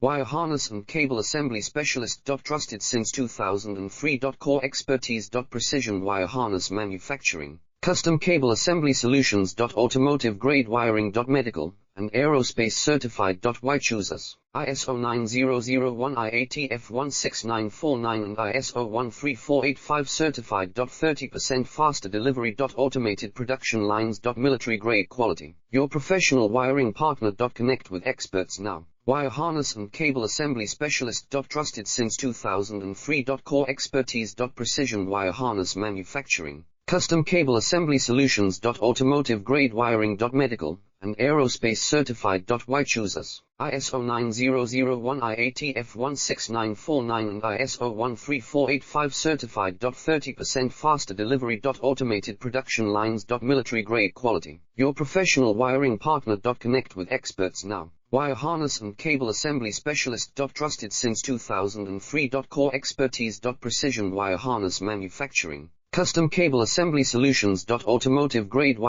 Wire harness and cable assembly specialist. Trusted since 2003. Core expertise. Precision wire harness manufacturing, custom cable assembly solutions. Automotive grade wiring. Medical and aerospace certified. Why choose us? ISO 9001 IATF 16949 and ISO 13485 certified. 30% faster delivery. Automated production lines. Military grade quality. Your professional wiring partner. Connect with experts now. Wire harness and cable assembly specialist. Trusted since 2003. Core expertise. Precision wire harness manufacturing, custom cable assembly solutions. Automotive grade wiring. Medical and aerospace certified. Why choose us? ISO 9001 IATF 16949 and ISO 13485 certified. 30% faster delivery. Automated production lines. Military grade quality. Your professional wiring partner. Connect with experts now. Wire harness and cable assembly specialist. Trusted since 2003. Core expertise. Precision wire harness manufacturing, custom cable assembly solutions. Automotive grade